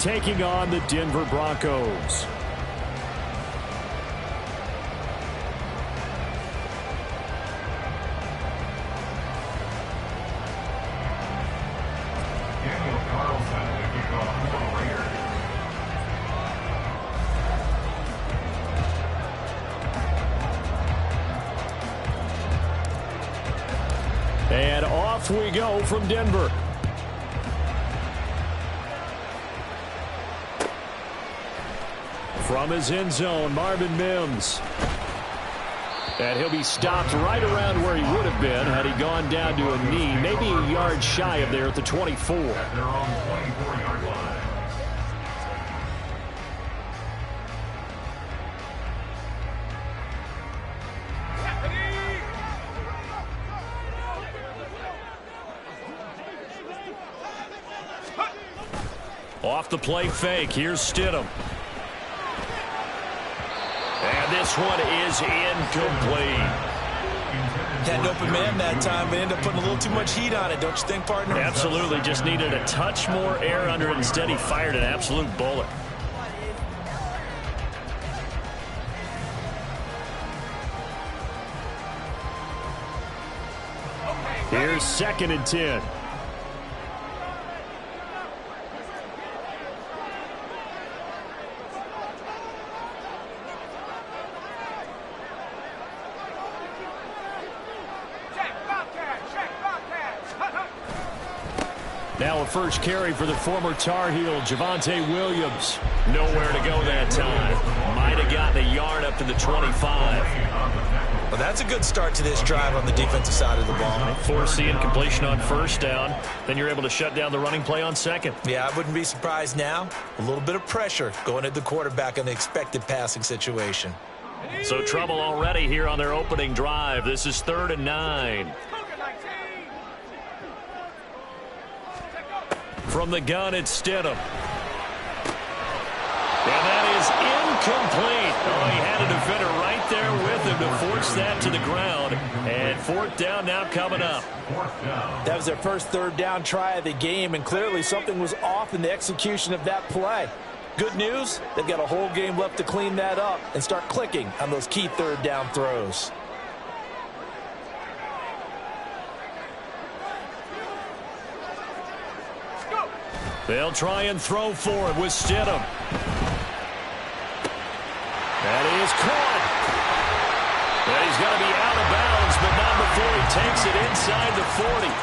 taking on the Denver Broncos. And off we go from Denver. From his end zone, Marvin Mims. And he'll be stopped right around where he would have been had he gone down to a knee, maybe a yard shy of there at the 24. At their own 24-yard line. Off the play fake, here's Stidham. And this one is incomplete. Had an open man that time, but ended up putting a little too much heat on it, don't you think, partner? Absolutely, just needed a touch more air under it. Instead, he fired an absolute bullet. Here's 2nd and 10. Now a first carry for the former Tar Heel, Javonte Williams. Nowhere to go that time. Might have gotten a yard up to the 25. Well, that's a good start to this drive on the defensive side of the ball. Forcing completion on first down. Then you're able to shut down the running play on second. Yeah, I wouldn't be surprised now. A little bit of pressure going at the quarterback in the expected passing situation. So trouble already here on their opening drive. This is 3rd and 9. From the gun, it's Stidham. And that is incomplete. Oh, he had a defender right there with him to force that to the ground. And 4th down now coming up. That was their first 3rd down try of the game, and clearly something was off in the execution of that play. Good news, they've got a whole game left to clean that up and start clicking on those key 3rd down throws. They'll try and throw for it with Stidham. That is caught. And he's going to be out of bounds, but not before he takes it inside the 40.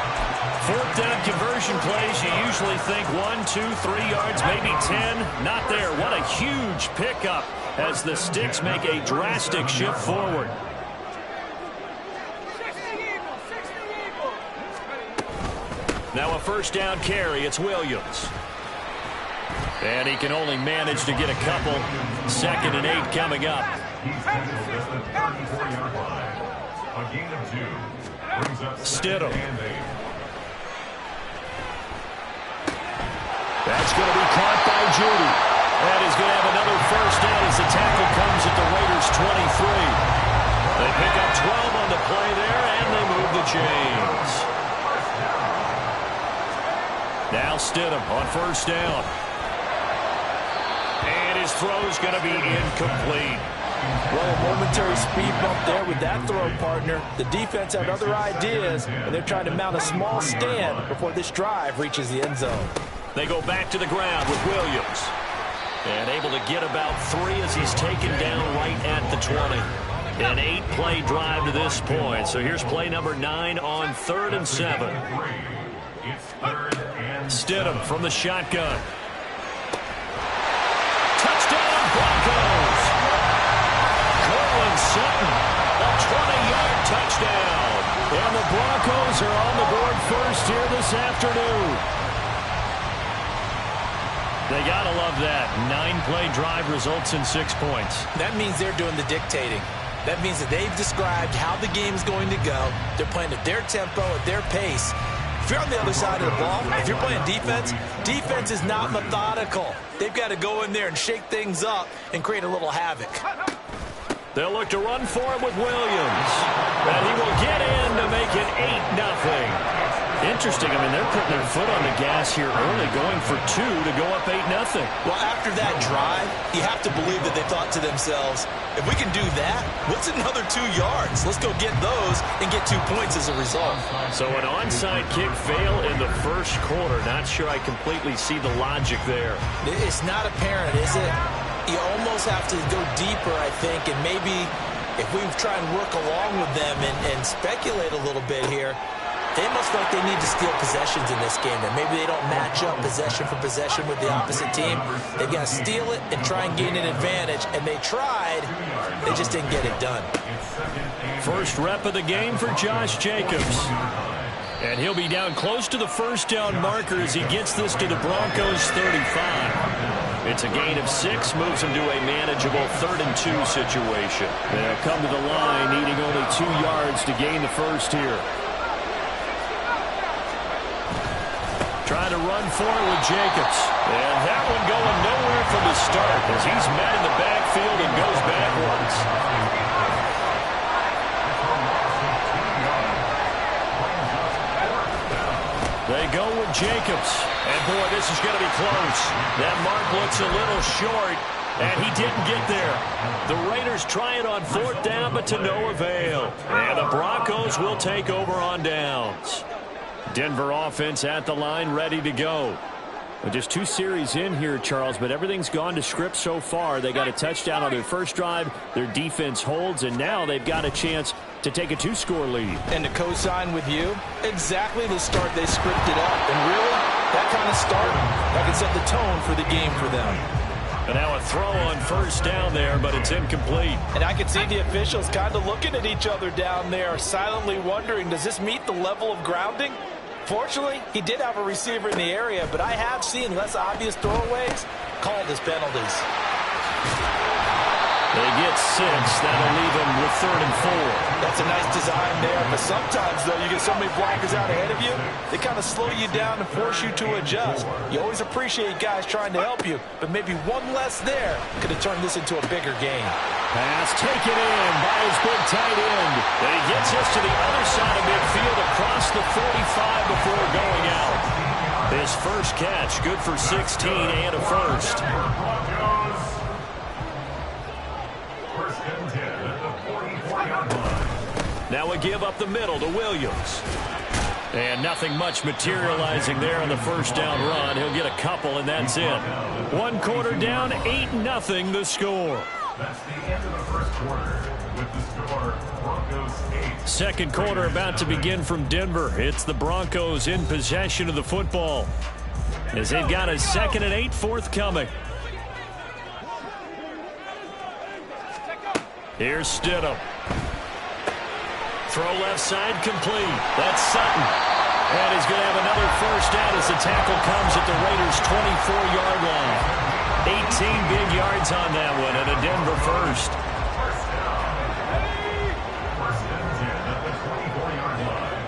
4th down conversion plays, you usually think 1, 2, 3 yards, maybe 10. Not there. What a huge pickup as the Sticks make a drastic shift forward. Now a first down carry. It's Williams. And he can only manage to get a couple. 2nd and 8 coming up. Stidham. That's going to be caught by Judy. And he's going to have another first down as the tackle comes at the Raiders' 23. They pick up 12 on the play there, and they move the chains. Now Stidham on first down. And his throw's going to be incomplete. Well, a momentary speed bump there with that throw, partner. The defense had other ideas, and they're trying to mount a small stand before this drive reaches the end zone. They go back to the ground with Williams. And able to get about 3 as he's taken down right at the 20. An 8-play drive to this point. So here's play number 9 on 3rd and 7. Stidham from the shotgun. Touchdown, Broncos! Courtland Sutton, a 20-yard touchdown. And the Broncos are on the board first here this afternoon. They got to love that. 9-play drive results in 6 points. That means they're doing the dictating. That means that they've described how the game's going to go. They're playing at their tempo, at their pace. If you're on the other side of the ball, if you're playing defense, defense is not methodical. They've got to go in there and shake things up and create a little havoc. They'll look to run for it with Williams. And he will get in to make it 8-0. Interesting. I mean, they're putting their foot on the gas here early, going for 2 to go up 8-0. Well, after that drive, you have to believe that they thought to themselves, if we can do that, what's another 2 yards? Let's go get those and get 2 points as a result. So an onside kick fail in the first quarter. Not sure I completely see the logic there. It's not apparent, is it? You almost have to go deeper, I think, and maybe if we try and work along with them and speculate a little bit here, they must feel like they need to steal possessions in this game. That maybe they don't match up possession for possession with the opposite team. They've got to steal it and try and gain an advantage. And they tried. They just didn't get it done. First rep of the game for Josh Jacobs. And he'll be down close to the first down marker as he gets this to the Broncos 35. It's a gain of 6, moves him to a manageable 3rd-and-2 situation. They'll come to the line, needing only 2 yards to gain the first here. Trying to run for it with Jacobs. And that one going nowhere from the start as he's met in the backfield and goes backwards. They go with Jacobs. And, boy, this is going to be close. That mark looks a little short, and he didn't get there. The Raiders try it on 4th down, but to no avail. And the Broncos will take over on downs. Denver offense at the line, ready to go. Well, just 2 series in here, Charles, but everything's gone to script so far. They got a touchdown on their first drive. Their defense holds, and now they've got a chance to take a 2-score lead. And to co-sign with you, exactly the start they scripted up. And really, that kind of start, that can set the tone for the game for them. And now a throw on first down there, but it's incomplete. And I can see the officials kind of looking at each other down there, silently wondering, does this meet the level of grounding? Fortunately, he did have a receiver in the area, but I have seen less obvious throwaways called as penalties. They get 6. That'll leave them with 3rd and 4. That's a nice design there, but sometimes, though, you get so many blockers out ahead of you, they kind of slow you down and force you to adjust. You always appreciate guys trying to help you, but maybe one less there could have turned this into a bigger game. Pass taken in by his big tight end. And he gets us to the other side of midfield across the 45 before going out. His first catch, good for 16 and a first. Now a give up the middle to Williams. And nothing much materializing there on the first down run. He'll get a couple, and that's it. 1 quarter down, 8-0 the score. That's the end of the first quarter with the score, Broncos 8. Second quarter about to begin from Denver. It's the Broncos in possession of the football as they've got a 2nd and 8 forthcoming. Here's Stidham. Throw left side complete. That's Sutton. And he's going to have another first down as the tackle comes at the Raiders' 24-yard line. 18 big yards on that one and a Denver first. First and 10 at the 24-yard line.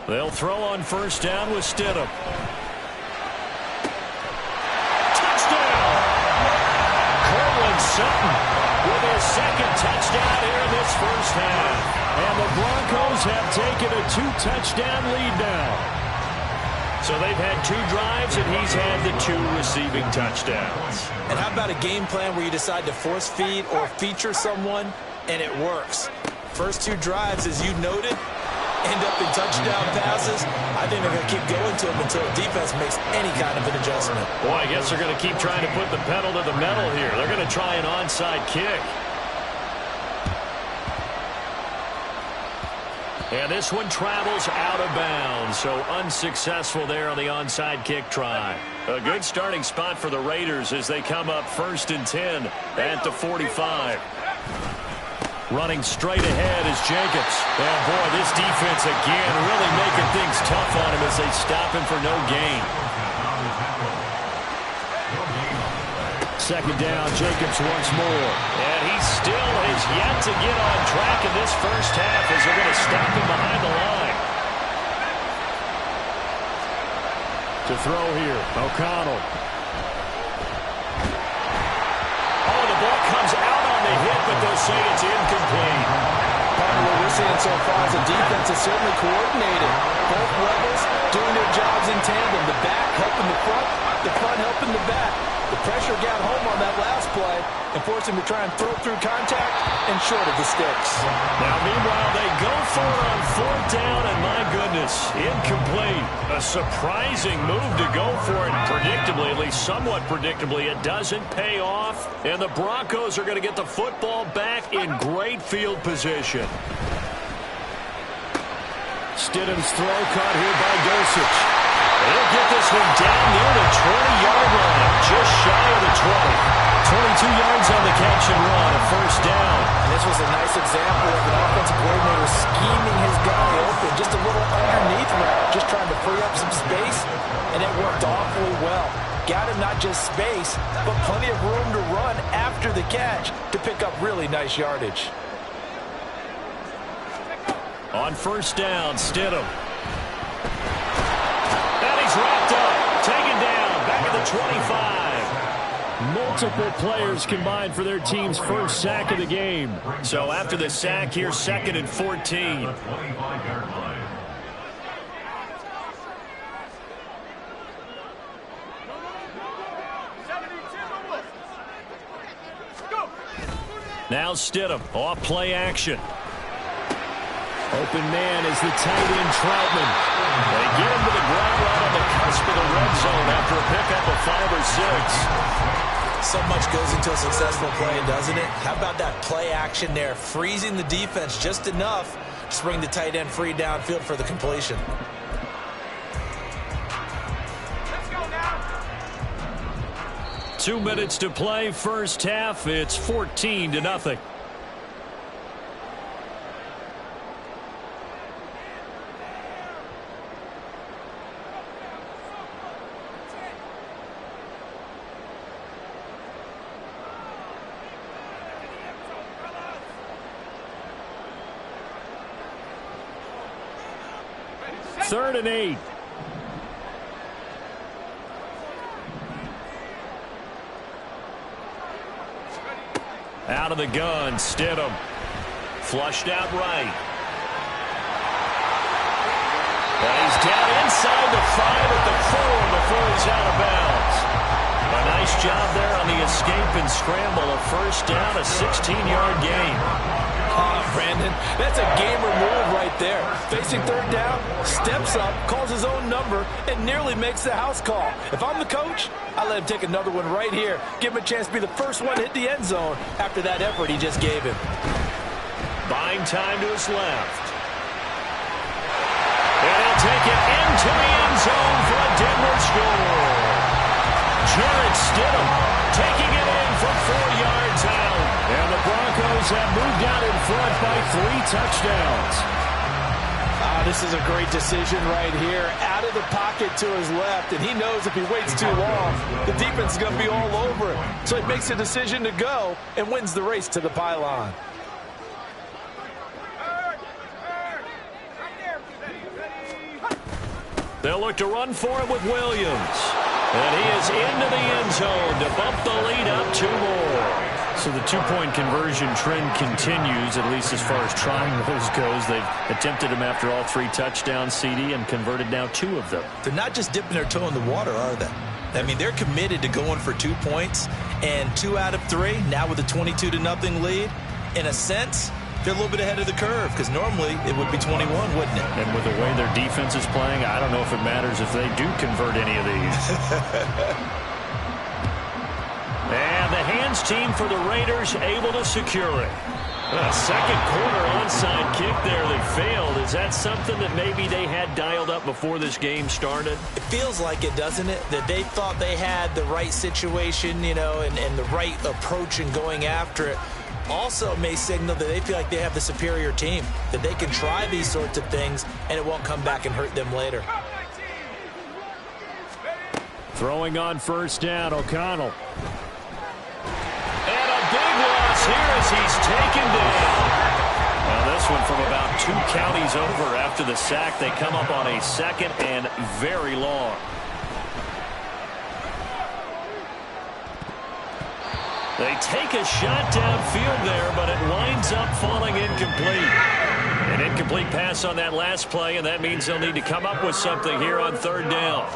They'll throw on first down with Stidham. Sutton with his 2nd touchdown here in this first half. And the Broncos have taken a 2-touchdown lead now. So they've had 2 drives, and he's had the 2 receiving touchdowns. And how about a game plan where you decide to force feed or feature someone, and it works? First 2 drives, as you noted, end up in touchdown passes. I think they're going to keep going to them until the defense makes any kind of an adjustment. Boy, I guess they're going to keep trying to put the pedal to the metal here. They're going to try an onside kick. And this one travels out of bounds, so unsuccessful there on the onside kick try. A good starting spot for the Raiders as they come up 1st and 10 at the 45. Running straight ahead is Jacobs. And, boy, this defense again really making things tough on him as they stop him for no gain. 2nd down, Jacobs once more. And he still has yet to get on track in this first half as they're going to stop him behind the line. To throw here, O'Connell. Oh, the ball comes out on the hit, but but they'll say it's incomplete. What we're seeing so far is the defense is certainly coordinated. Both levels doing their jobs in tandem. The back helping the front helping the back. The pressure got home on that last play and forced him to try and throw through contact and short of the sticks. Now, meanwhile, they go for it on 4th down, and my goodness, incomplete. A surprising move to go for it. Predictably, at least somewhat predictably, it doesn't pay off, and the Broncos are going to get the football back in great field position. Stidham's throw caught here by Dulcich. They'll get this one down near the 20-yard line, just shy of the 20. 22 yards on the catch and run, a 1st down. And this was a nice example of an offensive coordinator scheming his guy open, just a little underneath route, just trying to free up some space, and it worked awfully well. Got him not just space, but plenty of room to run after the catch to pick up really nice yardage. On 1st down, Stidham. And he's wrapped up, taken down, back at the 25. Multiple players combined for their team's 1st sack of the game. So after the sack, here's 2nd and 14. Now Stidham, off play action. Open man is the tight end, Troutman. They get him to the ground right on the cusp of the red zone after a pickup of 5 or 6. So much goes into a successful play, doesn't it? How about that play action there, freezing the defense just enough to bring the tight end free downfield for the completion. Let's go now. 2 minutes to play, 1st half. It's 14-0. Third and 8. Out of the gun, Stidham. Flushed out right. And he's down inside the 5 at the 4 before he's out of bounds. A nice job there on the escape and scramble. A 1st down, a 16-yard gain. Brandon, that's a gamer move right there. Facing 3rd down, steps up, calls his own number, and nearly makes the house call. If I'm the coach, I let him take another one right here. Give him a chance to be the first one to hit the end zone after that effort he just gave him. Buying time to his left. And he'll take it into the end zone for a Denver score. Jarrett Stidham taking it in from 4 yards out. And the Broncos have moved out in front by 3 touchdowns. This is a great decision right here. Out of the pocket to his left, and he knows if he waits too long, the defense is going to be all over him. So he makes a decision to go and wins the race to the pylon. They'll look to run for it with Williams. And he is into the end zone to bump the lead up 2 more. So the 2-point conversion trend continues, at least as far as trying those goes. They've attempted them after all 3 touchdowns, CD, and converted now 2 of them. They're not just dipping their toe in the water, are they? I mean, they're committed to going for 2 points, and 2 out of 3, now with a 22-0 lead. In a sense, they're a little bit ahead of the curve, because normally it would be 21, wouldn't it? And with the way their defense is playing, I don't know if it matters if they do convert any of these. And the hands team for the Raiders able to secure it. A 2nd quarter onside kick there that failed. Is that something that maybe they had dialed up before this game started? It feels like it, doesn't it? That they thought they had the right situation, you know, and the right approach in going after it. Also may signal that they feel like they have the superior team, that they can try these sorts of things and it won't come back and hurt them later. Throwing on 1st down, O'Connell. And a big loss here as he's taken down. Now this one from about 2 counties over after the sack. They come up on a 2nd and very long. They take a shot downfield there, but it winds up falling incomplete. An incomplete pass on that last play, and that means they'll need to come up with something here on third down.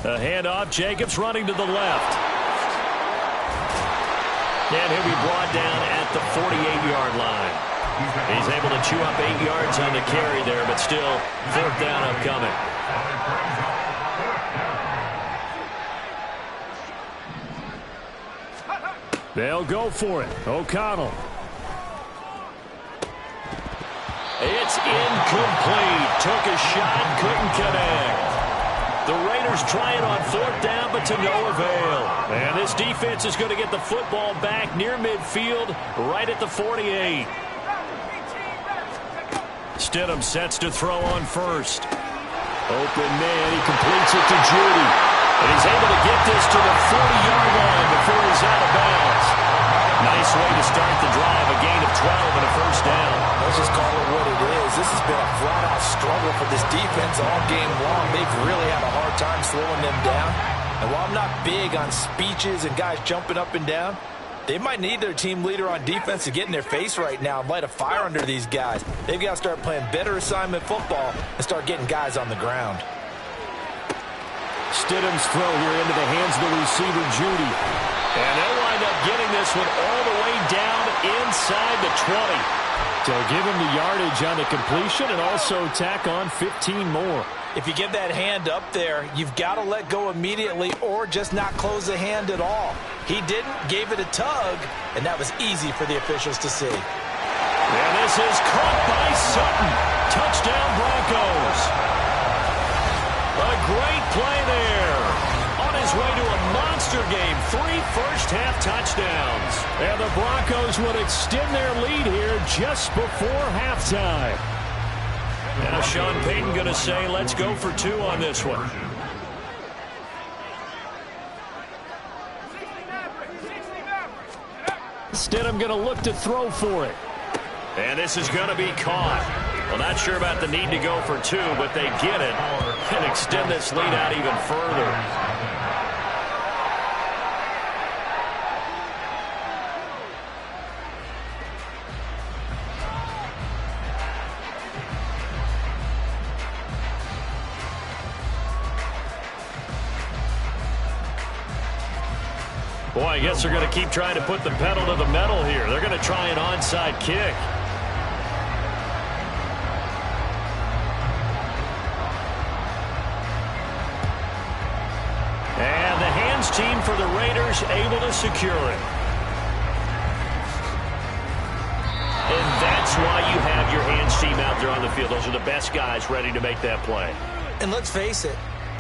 A handoff, Jacobs running to the left. And he'll be brought down at the 48-yard line. He's able to chew up 8 yards on the carry there, but still fourth down upcoming. They'll go for it. O'Connell. It's incomplete. Took a shot, couldn't connect. The Raiders try it on fourth down, but to no avail. And this defense is going to get the football back near midfield, right at the 48. Stidham sets to throw on first. Open man, he completes it to Judy. And he's able to get this to the 40-yard line before he's out of bounds. Nice way to start the drive, a gain of 12 and a first down. Let's just call it what it is. This has been a flat-out struggle for this defense all game long. They've really had a hard time slowing them down. And while I'm not big on speeches and guys jumping up and down, they might need their team leader on defense to get in their face right now and light a fire under these guys. They've got to start playing better assignment football and start getting guys on the ground. Stidham's throw here into the hands of the receiver, Judy. And they'll wind up getting this one all the way down inside the 20. To give him the yardage on the completion and also tack on 15 more. If you get that hand up there, you've got to let go immediately or just not close the hand at all. He didn't, gave it a tug, and that was easy for the officials to see. And this is caught by Sutton. Touchdown Broncos. A great play there. On his way to a monster game. 3 first-half touchdowns. And the Broncos would extend their lead here just before halftime. Now Sean Payton going to say, let's go for 2 on this one. Stidham going to look to throw for it. And this is going to be caught. Well, not sure about the need to go for 2, but they get it and extend this lead out even further. Boy, I guess they're going to keep trying to put the pedal to the metal here. They're going to try an onside kick. And the hands team for the Raiders able to secure it. And that's why you have your hands team out there on the field. Those are the best guys ready to make that play. And let's face it,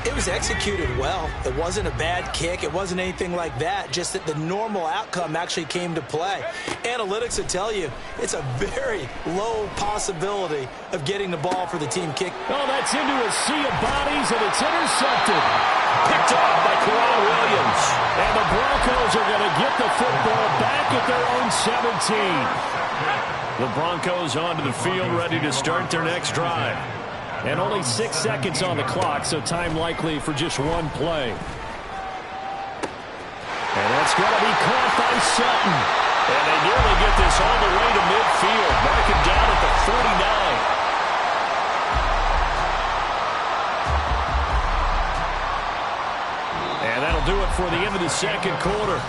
it was executed well. It wasn't a bad kick. It wasn't anything like that. Just that the normal outcome actually came to play. Analytics will tell you it's a very low possibility of getting the ball for the team kick. Oh, that's into a sea of bodies, and it's intercepted. Picked off by K'Waun Williams. And the Broncos are going to get the football back at their own 17. The Broncos onto the field ready to start their next drive. And only 6 seconds on the clock, so time likely for just one play. And that's going to be caught by Sutton. And they nearly get this all the way to midfield. Mark him down at the 49. And that'll do it for the end of the second quarter.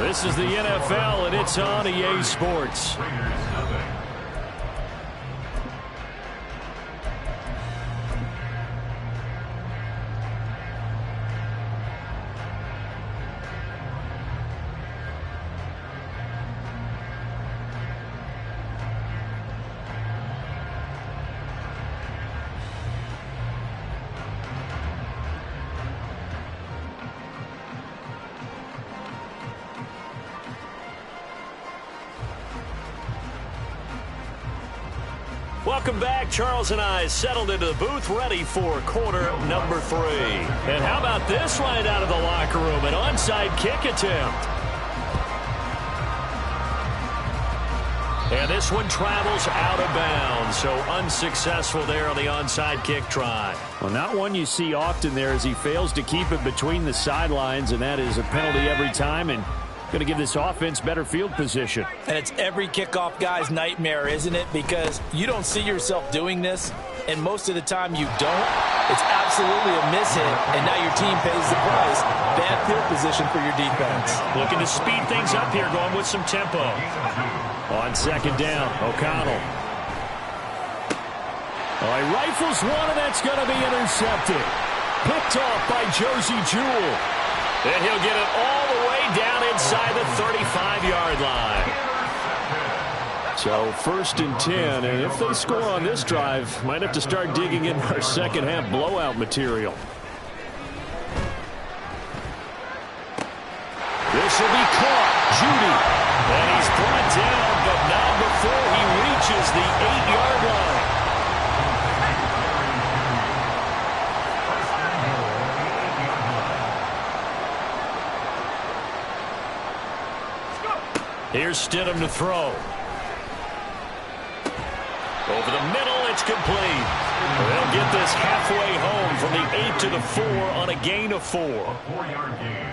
This is the NFL, and it's on EA Sports. Welcome back. Charles and I settled into the booth ready for quarter number 3. And how about this right out of the locker room? An onside kick attempt. And this one travels out of bounds, so unsuccessful there on the onside kick try. Well, not one you see often there as he fails to keep it between the sidelines, and that is a penalty every time. And Going to give this offense better field position. And it's every kickoff guy's nightmare, isn't it? Because you don't see yourself doing this, and most of the time you don't. It's absolutely a mishit, and now your team pays the price. Bad field position for your defense. Looking to speed things up here, going with some tempo. On second down, O'Connell. Oh, he rifles one, and that's going to be intercepted. Picked off by Josey Jewell. And he'll get it all the way down inside the 35-yard line. So 1st and 10, and if they score on this drive, might have to start digging in our second half blowout material. This will be caught. Jeudy. And he's brought down, but not before he reaches the 8-yard line. Here's Stidham to throw. Over the middle, it's complete. They'll get this halfway home from the 8 to the 4 on a gain of 4. A 4-yard gain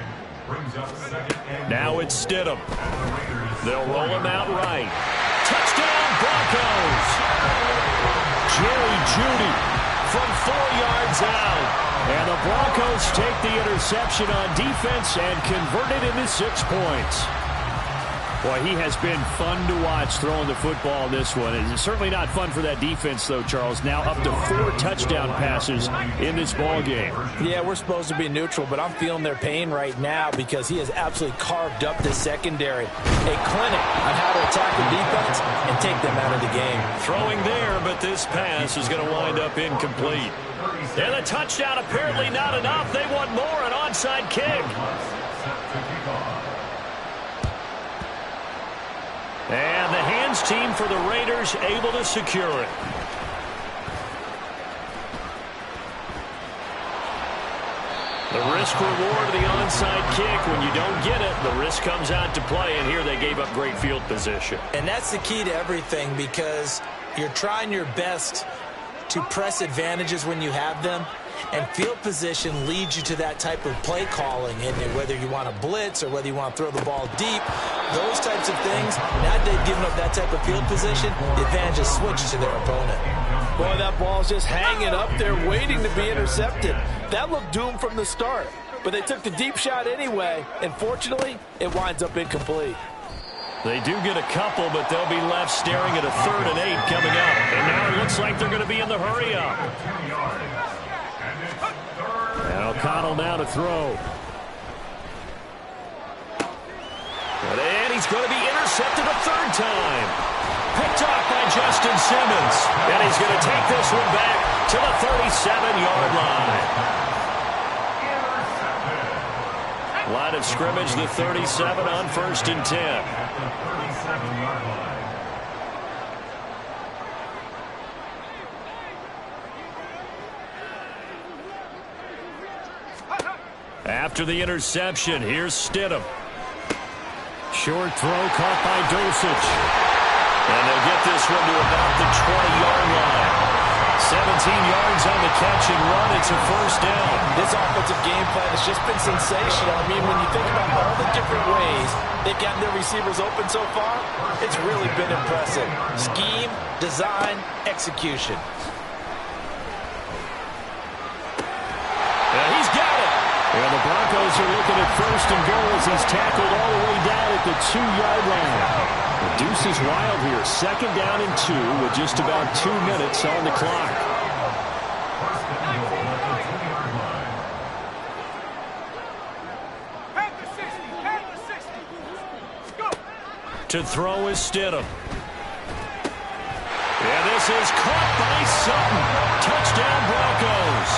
brings up 2nd and Now it's Stidham. They'll roll him out right. Touchdown, Broncos! Jerry Jeudy from 4 yards out. And the Broncos take the interception on defense and convert it into 6 points. Boy, he has been fun to watch throwing the football in this one. It's certainly not fun for that defense, though, Charles. Now up to 4 touchdown passes in this ball game. Yeah, we're supposed to be neutral, but I'm feeling their pain right now because he has absolutely carved up the secondary. A clinic on how to attack the defense and take them out of the game. Throwing there, but this pass is going to wind up incomplete. And the touchdown apparently not enough. They want more, an onside kick. And the hands team for the Raiders able to secure it. The risk reward of the onside kick. When you don't get it, the risk comes out to play, and here they gave up great field position. And that's the key to everything because you're trying your best to press advantages when you have them. And field position leads you to that type of play calling. And whether you want to blitz or whether you want to throw the ball deep, those types of things, now that they've given up that type of field position, the advantage is switched to their opponent. Boy, that ball's just hanging up there waiting to be intercepted. That looked doomed from the start. But they took the deep shot anyway, and fortunately, it winds up incomplete. They do get a couple, but they'll be left staring at a 3rd and 8 coming up. And now it looks like they're going to be in the hurry-up. And O'Connell now to throw. And he's going to be intercepted a 3rd time. Picked off by Justin Simmons. And he's going to take this one back to the 37-yard line. Line of scrimmage, the 37 on 1st and 10. After the interception, here's Stidham. Short throw caught by Dulcich. And they'll get this one to about the 20-yard line. 17 yards on the catch and run. It's a 1st down. This offensive game plan has just been sensational. I mean, when you think about all the different ways they've gotten their receivers open so far, it's really been impressive. Scheme, design, execution. And he's got it. And the Broncos are looking at 1st and goal as he's tackled all the way down at the 2-yard line. The deuce is wild here. 2nd down and 2 with just about 2 minutes on the clock. To throw is Stidham. And this is caught by Sutton. Touchdown Broncos.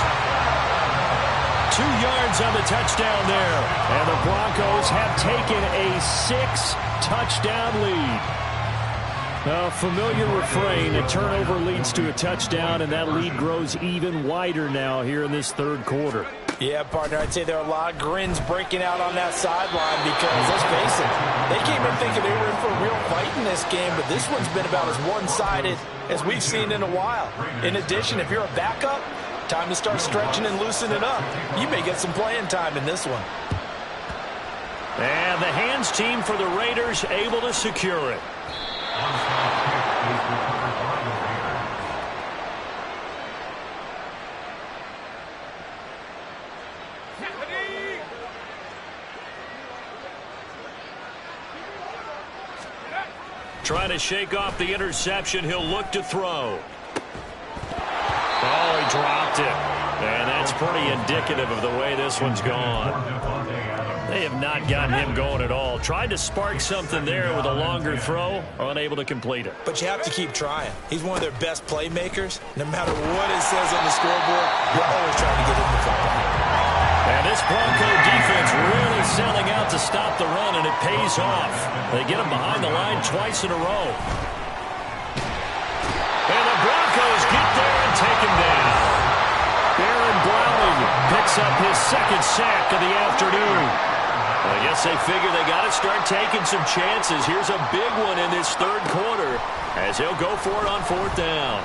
2 yards on the touchdown there. And the Broncos have taken a 6-touchdown lead. A familiar refrain, a turnover leads to a touchdown, and that lead grows even wider now here in this 3rd quarter. Yeah, partner, I'd say there are a lot of grins breaking out on that sideline because, let's face it, they came in thinking they were in for a real fight in this game, but this one's been about as one-sided as we've seen in a while. In addition, if you're a backup, time to start stretching and loosening up. You may get some playing time in this one. And the hands team for the Raiders able to secure it. Onside kick is recovered by the Raiders. Trying to shake off the interception. He'll look to throw. Oh, he dropped it. And that's pretty indicative of the way this one's gone. They have not gotten him going at all. Tried to spark something there with a longer throw, unable to complete it. But you have to keep trying. He's one of their best playmakers. No matter what it says on the scoreboard, you're always trying to get him the football. And this Bronco defense really selling out to stop the run, and it pays off. They get him behind the line twice in a row. And the Broncos get there and take him down. Baron Browning picks up his second sack of the afternoon. I guess they figure they got to start taking some chances. Here's a big one in this third quarter as he'll go for it on fourth down.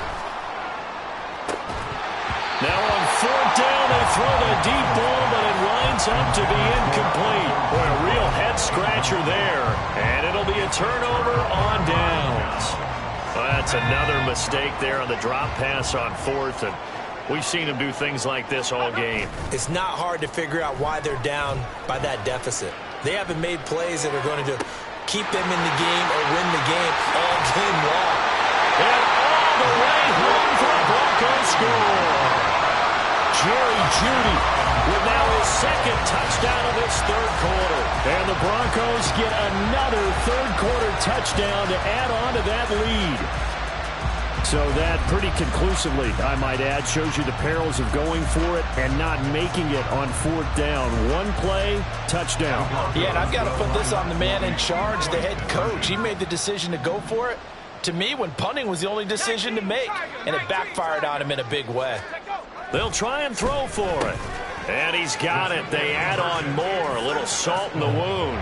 Now on fourth down, they throw the deep ball, but it winds up to be incomplete. Boy, a real head-scratcher there, and it'll be a turnover on downs. Well, that's another mistake there on the drop pass on fourth, and we've seen him do things like this all game. It's not hard to figure out why they're down by that deficit. They haven't made plays that are going to keep them in the game or win the game all game long. And all the way home for a Broncos score. Jerry Jeudy with now his second touchdown of this third quarter. And the Broncos get another third quarter touchdown to add on to that lead. So that pretty conclusively, I might add, shows you the perils of going for it and not making it on fourth down. One play, touchdown. Yeah, and I've got to put this on the man in charge, the head coach. He made the decision to go for it. To me, when punting was the only decision to make, and it backfired on him in a big way. They'll try and throw for it. And he's got it. They add on more. A little salt in the wound.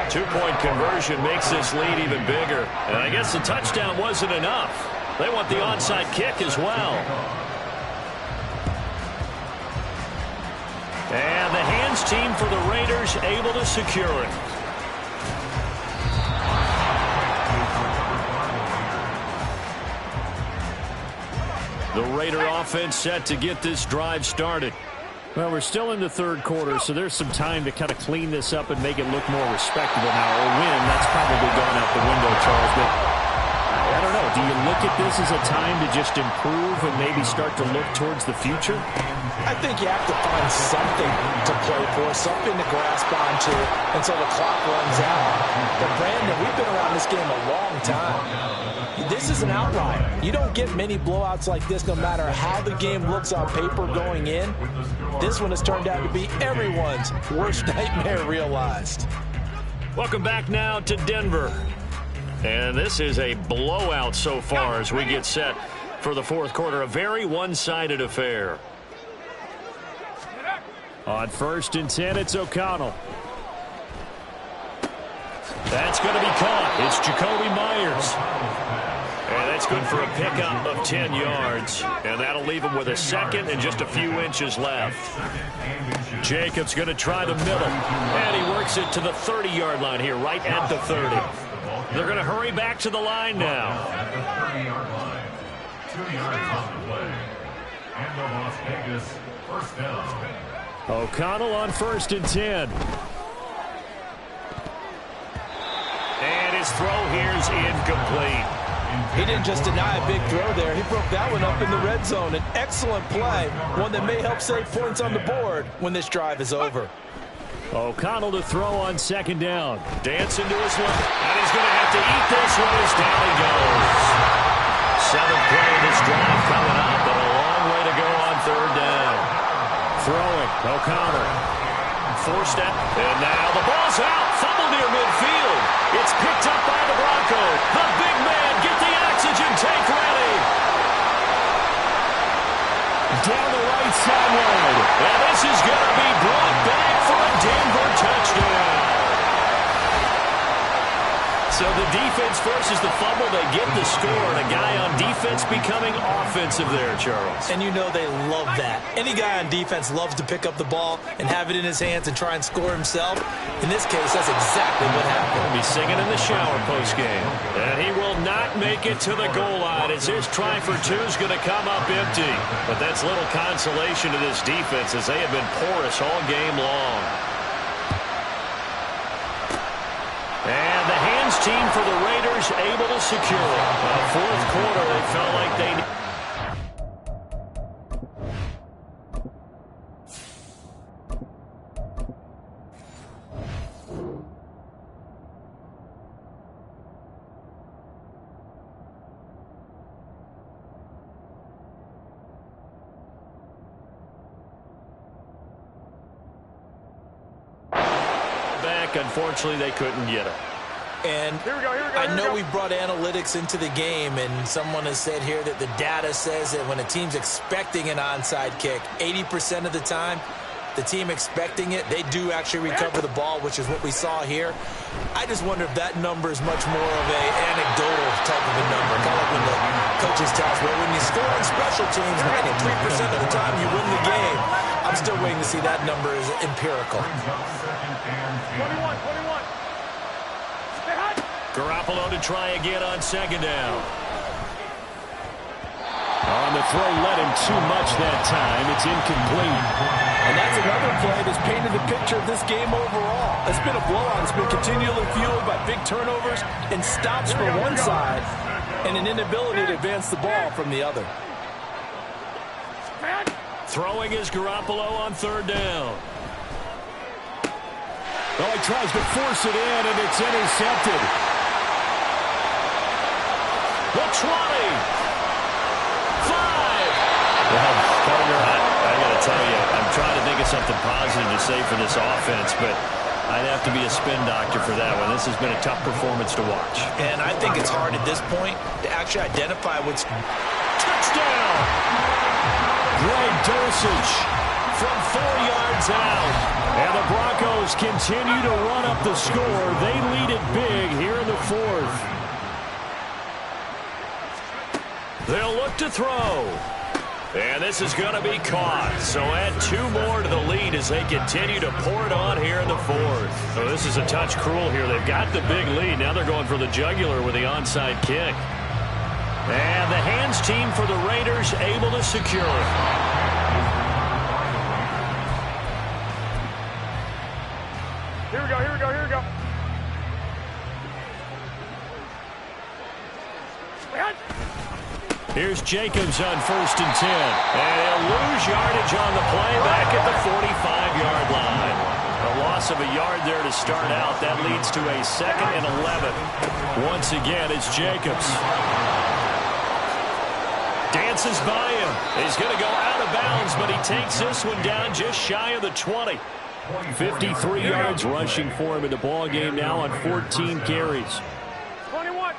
2-point conversion makes this lead even bigger. And I guess the touchdown wasn't enough. They want the onside kick as well. And the hands team for the Raiders able to secure it. The Raider offense set to get this drive started. Well, we're still in the third quarter, so there's some time to kind of clean this up and make it look more respectable now. Or win, that's probably gone out the window, Charles. But I don't know. Do you look at this as a time to just improve and maybe start to look towards the future? I think you have to find something to play for, something to grasp onto until the clock runs out. But, Brandon, we've been around this game a long time. This is an outlier. You don't get many blowouts like this no matter how the game looks on paper going in. This one has turned out to be everyone's worst nightmare realized. Welcome back now to Denver. And this is a blowout so far as we get set for the fourth quarter. A very one-sided affair. On 1st and 10, it's O'Connell. That's going to be caught. It's Jacoby Myers. And that's good for a pickup of 10 yards. And that'll leave him with a second and just a few inches left. Jacobs going to try the middle. And he works it to the 30-yard line here, right at the 30. They're going to hurry back to the line now. At the 30-yard line. 2 yards on the play. And the Las Vegas first down. O'Connell on 1st and 10. And his throw here is incomplete. He didn't just deny a big throw there. He broke that one up in the red zone. An excellent play, one that may help save points on the board when this drive is over. O'Connell to throw on 2nd down. Dancing to his left. And he's going to have to eat this one as down he goes. 7th play of this drive coming up, but a long way to go on 3rd down. Throwing, O'Connell. 4-step, and now the ball's out. Fumble near midfield. It's picked up by the Broncos. The big man, get the oxygen tank ready. Down the right sideline. And this is going to be brought back for a Denver touchdown. So the defense forces the fumble. They get the score, and a guy on defense becoming offensive there, Charles. And you know they love that. Any guy on defense loves to pick up the ball and have it in his hands and try and score himself. In this case, that's exactly what happened. He'll be singing in the shower post-game. And he will not make it to the goal line as his try for two is going to come up empty. But that's little consolation to this defense as they have been porous all game long. And the hands team for the Raiders able to secure it. Fourth quarter, they felt like they needed. Unfortunately, they couldn't get him. And I know we brought analytics into the game, and someone has said here that the data says that when a team's expecting an onside kick, 80% of the time, the team expecting it, they do actually recover the ball, which is what we saw here. I just wonder if that number is much more of an anecdotal type of a number, kind of like when the coaches tell us, well, when you score on special teams, 93% of the time you win the game. I'm still waiting to see that number is empirical. 21. Garoppolo to try again on second down. On the throw, let him too much that time. It's incomplete. And that's another play that's painted the picture of this game overall. It's been a blowout. It's been continually fueled by big turnovers and stops from one side and an inability to advance the ball from the other. Throwing is Garoppolo on third down. Oh, he tries to force it in, and it's intercepted. The 20. 5. Well, partner, I got to tell you, I'm trying to think of something positive to say for this offense, but I'd have to be a spin doctor for that one. This has been a tough performance to watch. And I think it's hard at this point to actually identify what's... Touchdown! Greg Dulcich from 4 yards out. And the Broncos continue to run up the score. They lead it big here in the fourth. They'll look to throw. And this is going to be caught. So add 2 more to the lead as they continue to pour it on here in the fourth. So this is a touch cruel here. They've got the big lead. Now they're going for the jugular with the onside kick. And the hands team for the Raiders able to secure it. Here we go. Here's Jacobs on 1st and 10. And he'll lose yardage on the play back at the 45-yard line. A loss of a yard there to start out. That leads to a 2nd and 11. Once again, it's Jacobs. Dances by him. He's going to go out of bounds, but he takes this one down just shy of the 20. 53 yards rushing for him in the ball game now on 14 carries. 21.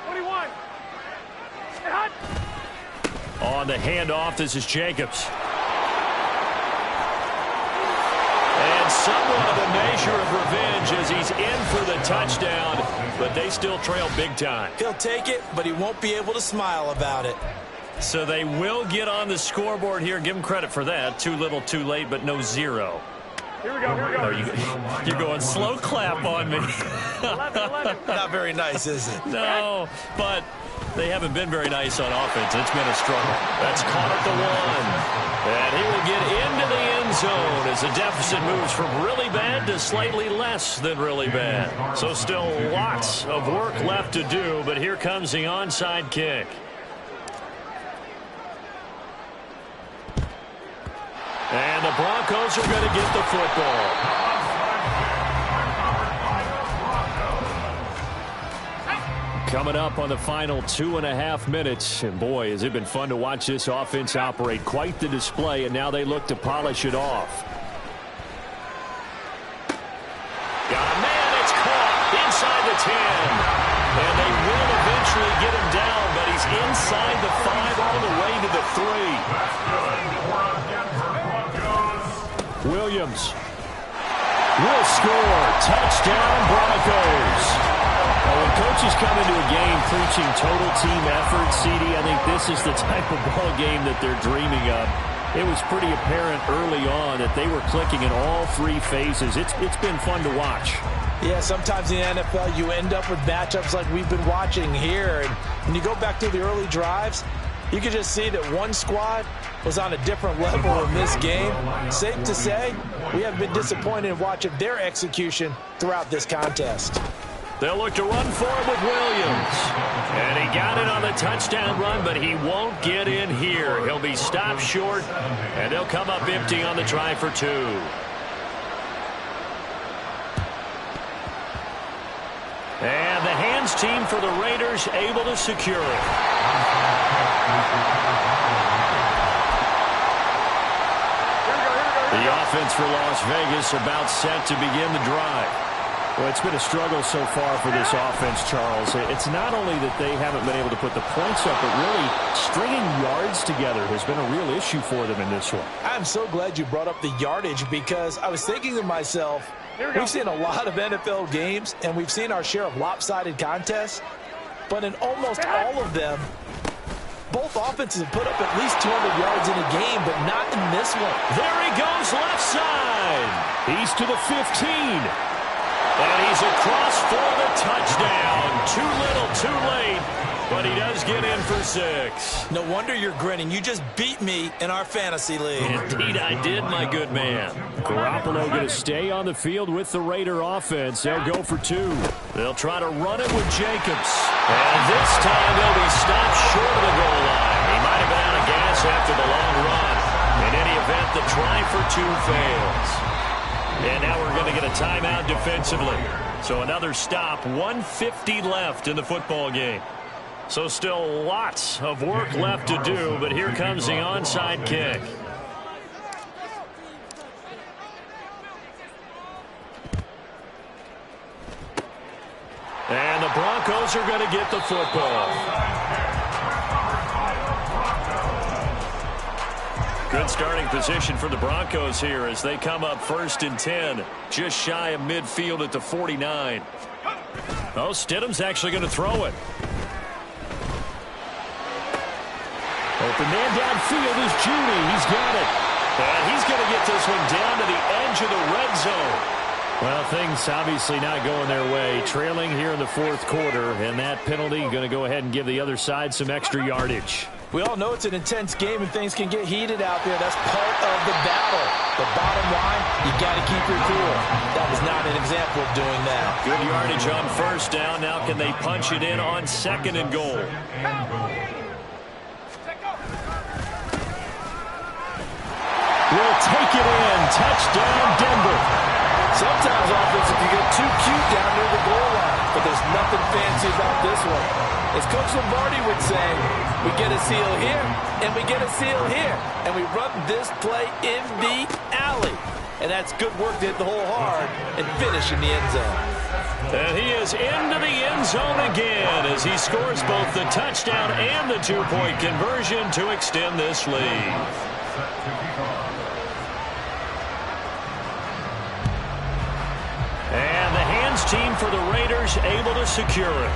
On the handoff, this is Jacobs. And somewhat of a measure of revenge as he's in for the touchdown, but they still trail big time. He'll take it, but he won't be able to smile about it. So they will get on the scoreboard here. Give them credit for that. Too little, too late, but no 0. Here we go. Oh, you're going slow clap on me. 11. Not very nice, is it? No, but they haven't been very nice on offense. It's been a struggle. That's caught at the 1. And he will get into the end zone as the deficit moves from really bad to slightly less than really bad. So still lots of work left to do, but here comes the onside kick. And the Broncos are going to get the football. Coming up on the final 2.5 minutes. And boy, has it been fun to watch this offense operate. Quite the display, and now they look to polish it off. Got a man, it's caught inside the 10. And they will eventually get him down, but he's inside the 5 all the way to the 3. Williams will score. Touchdown, Broncos. When coaches come into a game preaching total team effort, CD, I think this is the type of ball game that they're dreaming of. It was pretty apparent early on that they were clicking in all three phases. It's been fun to watch. Yeah, sometimes in the NFL you end up with matchups like we've been watching here. And when you go back to the early drives, you can just see that one squad was on a different level in this game. Safe to say, we have been disappointed in watching their execution throughout this contest. They'll look to run for it with Williams. And he got it on the touchdown run, but he won't get in here. He'll be stopped short, and they'll come up empty on the try for 2. And the hands team for the Raiders able to secure it. The offense for Las Vegas about set to begin the drive. Well, it's been a struggle so far for this offense, Charles. It's not only that they haven't been able to put the points up, but really stringing yards together has been a real issue for them in this one. I'm so glad you brought up the yardage because I was thinking to myself, we've seen a lot of NFL games, and we've seen our share of lopsided contests, but in almost all of them, both offenses have put up at least 200 yards in a game, but not in this one. There he goes left side. He's to the 15. And he's across for the touchdown. Too little, too late, but he does get in for 6. No wonder you're grinning. You just beat me in our fantasy league. Indeed I did, my good man. Garoppolo going to stay on the field with the Raider offense. They'll go for 2. They'll try to run it with Jacobs. And this time they'll be stopped short of the goal line. He might have been out of gas after the long run. In any event, the try for 2 fails. And now we're going to get a timeout defensively. So another stop, 1:50 left in the football game. So still lots of work left to do, but here comes the onside kick. And the Broncos are going to get the football. Good starting position for the Broncos here as they come up 1st and 10, just shy of midfield at the 49. Oh, Stidham's actually going to throw it. Open man downfield is Judy. He's got it. And he's going to get this one down to the edge of the red zone. Well, things obviously not going their way. Trailing here in the 4th quarter, and that penalty going to go ahead and give the other side some extra yardage. We all know it's an intense game and things can get heated out there. That's part of the battle. But bottom line, you got to keep your cool. That was not an example of doing that. Good yardage on 1st down. Now can they punch it in on 2nd and goal? Will take it in. Touchdown, Denver. Sometimes offenses can get too cute down near the goal line, but there's nothing fancy about this one. As Coach Lombardi would say, we get a seal here, and we get a seal here, and we run this play in the alley. And that's good work to hit the hole hard and finish in the end zone. And he is into the end zone again as he scores both the touchdown and the 2-point conversion to extend this lead. And the hands team for the Raiders able to secure it.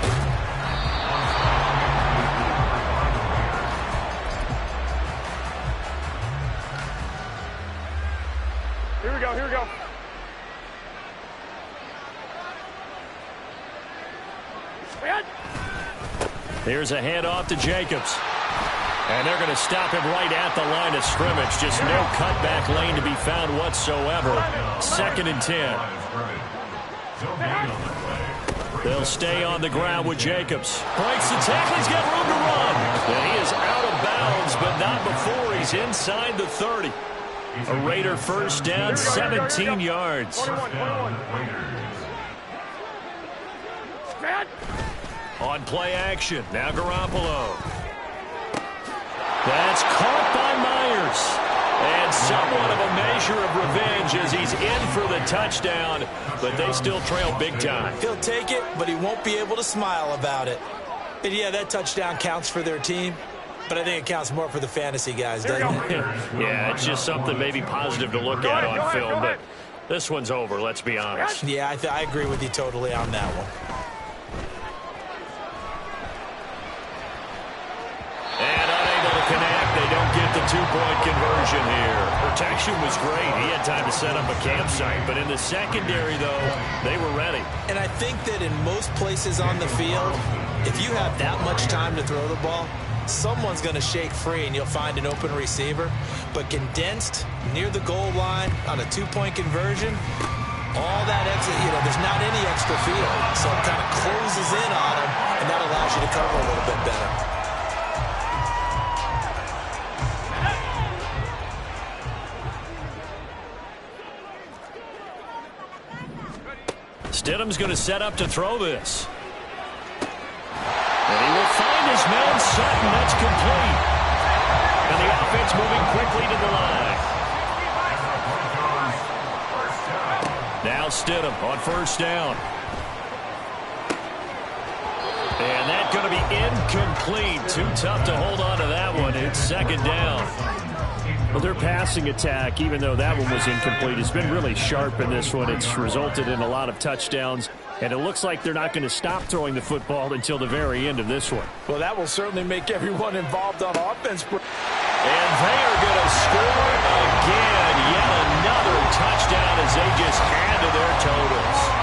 Here we go, here we go. Here's a handoff to Jacobs. And they're going to stop him right at the line of scrimmage. Just no cutback lane to be found whatsoever. 2nd and 10. They'll stay on the ground with Jacobs. Breaks the tackle. He's got room to run. And he is out of bounds, but not before he's inside the 30. A Raider 1st down, 17 yards. 21. On play action, now Garoppolo. That's caught by Myers. And somewhat of a measure of revenge as he's in for the touchdown, but they still trail big time. He'll take it, but he won't be able to smile about it. And yeah, that touchdown counts for their team, but I think it counts more for the fantasy guys, doesn't it? Yeah, it's just something maybe positive to look at on film, but this one's over, let's be honest. Yeah, I agree with you totally on that one. formation was great. He had time to set up a campsite. But in the secondary, though, they were ready. And I think that in most places on the field, if you have that much time to throw the ball, someone's going to shake free and you'll find an open receiver. But condensed near the goal line on a two-point conversion, all that exit, there's not any extra field. So it kind of closes in on them, and that allows you to cover a little bit better. Stidham's going to set up to throw this. And he will find his man Sutton. That's complete. And the offense moving quickly to the line. Now Stidham on first down. And that's going to be incomplete. Too tough to hold on to that one. It's second down. Well, their passing attack, even though that one was incomplete, has been really sharp in this one. It's resulted in a lot of touchdowns, and it looks like they're not going to stop throwing the football until the very end of this one. Well, that will certainly make everyone involved on offense. And they are going to score again. Yet another touchdown as they just add to their totals.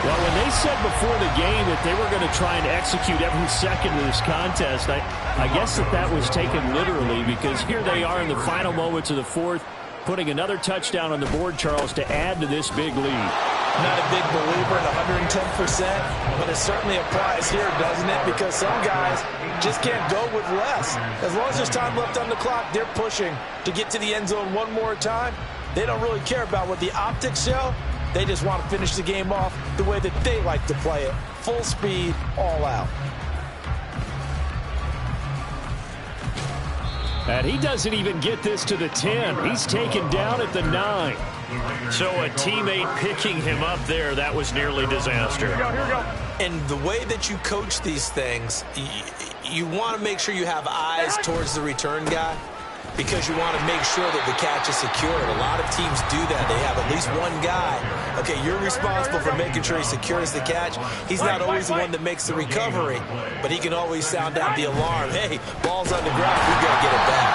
Well, when they said before the game that they were going to try and execute every second of this contest, I guess that was taken literally, because here they are in the final moments of the fourth, putting another touchdown on the board, Charles, to add to this big lead. Not a big believer at 110%, but it certainly applies here, doesn't it? Because some guys just can't go with less. As long as there's time left on the clock, they're pushing to get to the end zone one more time. They don't really care about what the optics show. They just want to finish the game off the way that they like to play it. Full speed, all out. And he doesn't even get this to the 10. He's taken down at the 9. So a teammate picking him up there, that was nearly disaster. Here we go. And the way that you coach these things, you want to make sure you have eyes towards the return guy, because you want to make sure that the catch is secured. A lot of teams do that. They have at least one guy. Okay, you're responsible for making sure he secures the catch. He's not always the one that makes the recovery, but he can always sound out the alarm. Hey, ball's on the ground. We got to get it back.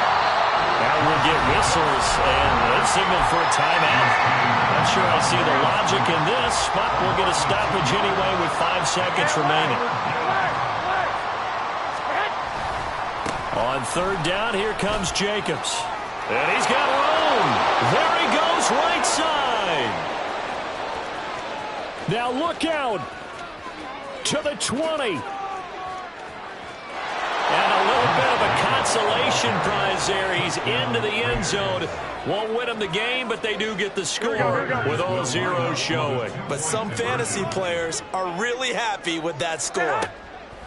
Now we'll get whistles and a signal for a timeout. Not sure I see the logic in this, but we'll get a stoppage anyway with 5 seconds remaining. On third down, here comes Jacobs. And he's got room. There he goes, right side. Now look out to the 20. And a little bit of a consolation prize there. He's into the end zone. Won't win them the game, but they do get the score with all zeros showing. But some fantasy players are really happy with that score.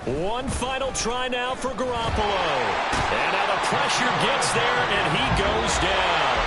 One final try now for Garoppolo. And now the pressure gets there, and he goes down.